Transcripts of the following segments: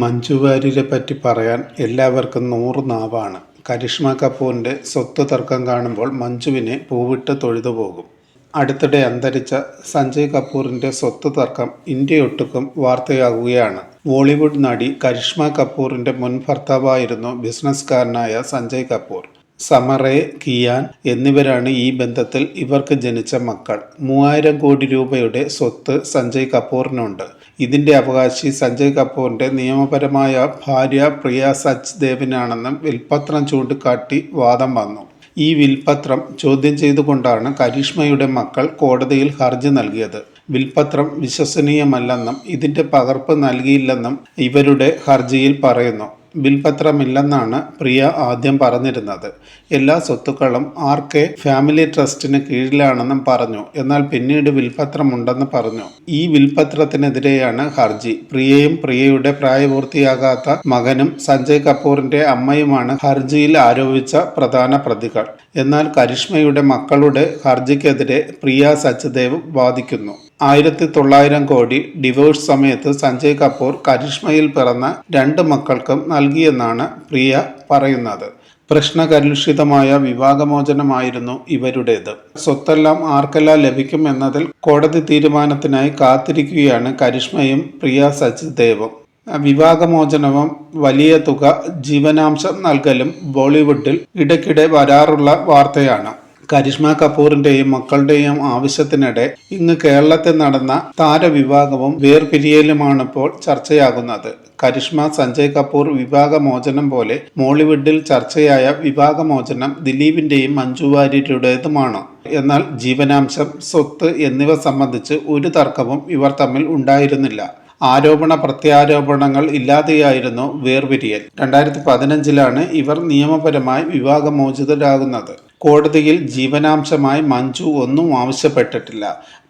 മഞ്ജു വാര്യരെ പറ്റി പറയാൻ എല്ലാവർക്കും 100 നാവാണ്. കരിഷ്മ കപൂറിന്റെ സ്വത്ത് തർക്കം കാണുമ്പോൾ മഞ്ജുവിനെ പൂവിട്ട് തൊഴുതുപോകും. അടുത്തിടെ അന്തരിച്ച സഞ്ജയ് കപൂറിന്റെ സ്വത്ത് തർക്കം ഇന്ത്യയൊട്ടുക്കും വാർത്തയാകുകയാണ്. ബോളിവുഡ് നടി കരിഷ്മ കപൂറിന്റെ മുൻ ഭർത്താവായിരുന്നു ബിസിനസ്സുകാരനായ സഞ്ജയ് കപൂർ. സമറേ, കിയാൻ എന്നിവരാണ് ഈ ബന്ധത്തിൽ ഇവർക്ക് ജനിച്ച മക്കൾ. 3000 കോടി രൂപയുടെ സ്വത്ത് സഞ്ജയ് കപൂറിനുണ്ട്. ഇതിന്റെ അവകാശി സഞ്ജയ് കപൂറിന്റെ നിയമപരമായ ഭാര്യ പ്രിയ സച്ദേവിനാണെന്നും വിൽപത്രം ചൂണ്ടിക്കാട്ടി വാദം വന്നു. ഈ വിൽപത്രം ചോദ്യം ചെയ്തുകൊണ്ടാണ് കരിഷ്മയുടെ മക്കൾ കോടതിയിൽ ഹർജി നൽകിയത്. വിൽപത്രം വിശ്വസനീയമല്ലെന്നും ഇതിന്റെ പകർപ്പ് നൽകിയില്ലെന്നും ഇവരുടെ ഹർജിയിൽ പറയുന്നു. വിൽപത്രമില്ലെന്നാണ് പ്രിയ ആദ്യം പറഞ്ഞിരുന്നത്. എല്ലാ സ്വത്തുക്കളും RK ഫാമിലി ട്രസ്റ്റിന് കീഴിലാണെന്നും പറഞ്ഞു. എന്നാൽ പിന്നീട് വിൽപത്രമുണ്ടെന്ന് പറഞ്ഞു. ഈ വിൽപത്രത്തിനെതിരെയാണ് ഹർജി. പ്രിയയും പ്രിയയുടെ പ്രായപൂർത്തിയാകാത്ത മകനും സഞ്ജയ് കപൂറിന്റെ അമ്മയുമാണ് ഹർജിയിൽ ആരോപിച്ച പ്രധാന പ്രതികൾ. എന്നാൽ കരിഷ്മയുടെ മക്കളുടെ ഹർജിക്കെതിരെ പ്രിയ സച്ദേവ് വാദിക്കുന്നു. 1900 കോടി ഡിവോഴ്സ് സമയത്ത് സഞ്ജയ് കപൂർ കരിഷ്മയിൽ പിറന്ന 2 മക്കൾക്കും നൽകിയെന്നാണ് പ്രിയ പറയുന്നത്. പ്രശ്നകലുഷിതമായ വിവാഹമോചനമായിരുന്നു ഇവരുടേത്. സ്വത്തെല്ലാം ആർക്കെല്ലാം ലഭിക്കും എന്നതിൽ കോടതി തീരുമാനത്തിനായി കാത്തിരിക്കുകയാണ് കരിഷ്മയും പ്രിയ സച്ദേവും. വിവാഹമോചനവും വലിയ തുക ജീവനാംശം നൽകലും ബോളിവുഡിൽ ഇടയ്ക്കിടെ വരാറുള്ള വാർത്തയാണ്. കരിഷ്മ കപൂറിന്റെയും മക്കളുടെയും ആവശ്യത്തിനിടെ ഇന്ന് കേരളത്തിൽ നടന്ന താരവിവാഹവും വേർപിരിയലുമാണിപ്പോൾ ചർച്ചയാകുന്നത്. കരിഷ്മ സഞ്ജയ് കപൂർ വിവാഹമോചനം പോലെ മോളിവുഡിൽ ചർച്ചയായ വിവാഹമോചനം ദിലീപിന്റെയും മഞ്ജു വാര്യരുടേതുമാണ്. എന്നാൽ ജീവനാംശം, സ്വത്ത് എന്നിവ സംബന്ധിച്ച് ഒരു തർക്കവും ഇവർ തമ്മിൽ ഉണ്ടായിരുന്നില്ല. ആരോപണ പ്രത്യാരോപണങ്ങൾ ഇല്ലാതെയായിരുന്നു വേർപിരിയൽ. 2015 ഇവർ നിയമപരമായി വിവാഹമോചിതരാകുന്നത്. കോടതിയിൽ ജീവനാംശമായി മഞ്ജു ഒന്നും ആവശ്യപ്പെട്ടിട്ടില്ല.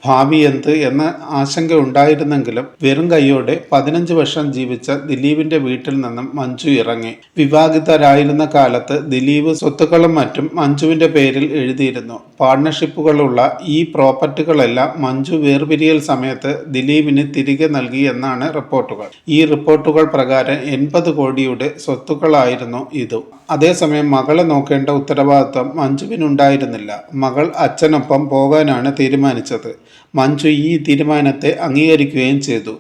ഭാവി എന്ത് എന്ന ആശങ്ക ഉണ്ടായിരുന്നെങ്കിലും വെറും കൈയോടെ 15 വർഷം ജീവിച്ച ദിലീപിന്റെ വീട്ടിൽ നിന്നും മഞ്ജു ഇറങ്ങി. വിവാഹിതരായിരുന്ന കാലത്ത് ദിലീപ് സ്വത്തുക്കളും മറ്റും മഞ്ജുവിന്റെ പേരിൽ എഴുതിയിരുന്നു. പാർട്ണർഷിപ്പുകളുള്ള ഈ പ്രോപ്പർട്ടികളെല്ലാം മഞ്ജു വേർപിരിയൽ സമയത്ത് ദിലീപിന് തിരികെ നൽകി എന്നാണ് റിപ്പോർട്ടുകൾ. ഈ റിപ്പോർട്ടുകൾ പ്രകാരം 80 കോടിയുടെ സ്വത്തുക്കളായിരുന്നു ഇതും. അതേസമയം മകളെ നോക്കേണ്ട ഉത്തരവാദിത്വം മഞ്ജുവിനുണ്ടായിരുന്നില്ല. മകൾ അച്ഛനൊപ്പം പോകാനാണ് തീരുമാനിച്ചത്. മഞ്ജു ഈ തീരുമാനത്തെ അംഗീകരിക്കുകയും ചെയ്തു.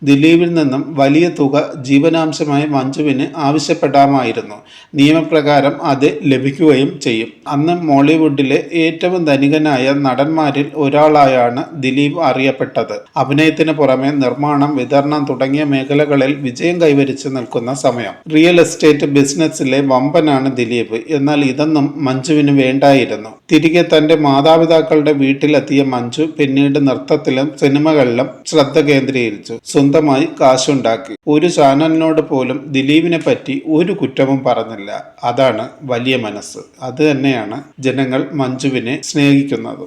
ദിലീപിൽ നിന്നും വലിയ തുക ജീവനാംശമായി മഞ്ജുവിന് ആവശ്യപ്പെടാമായിരുന്നു. നിയമപ്രകാരം അത് ലഭിക്കുകയും ചെയ്യും. അന്ന് മോളിവുഡിലെ ഏറ്റവും ധനികനായ നടന്മാരിൽ ഒരാളായാണ് ദിലീപ് അറിയപ്പെട്ടത്. അഭിനയത്തിന് പുറമെ നിർമ്മാണം, വിതരണം തുടങ്ങിയ മേഖലകളിൽ വിജയം കൈവരിച്ചു നിൽക്കുന്ന സമയം. റിയൽ എസ്റ്റേറ്റ് ബിസിനസ്സിലെ വമ്പനാണ് ദിലീപ്. എന്നാൽ ഇതൊന്നും മഞ്ജുവിന് വേണ്ടായിരുന്നു. തിരികെ തന്റെ മാതാപിതാക്കളുടെ വീട്ടിലെത്തിയ മഞ്ജു പിന്നീട് നൃത്തത്തിലും സിനിമകളിലും ശ്രദ്ധ കേന്ദ്രീകരിച്ചു. സ്വന്തമായി കാശുണ്ടാക്കി. ഒരു ചാനലിനോട് പോലും ദിലീപിനെ പറ്റി ഒരു കുറ്റവും പറഞ്ഞില്ല. അതാണ് വലിയ മനസ്സ്. അത് തന്നെയാണ് ജനങ്ങൾ മഞ്ജുവിനെ സ്നേഹിക്കുന്നത്.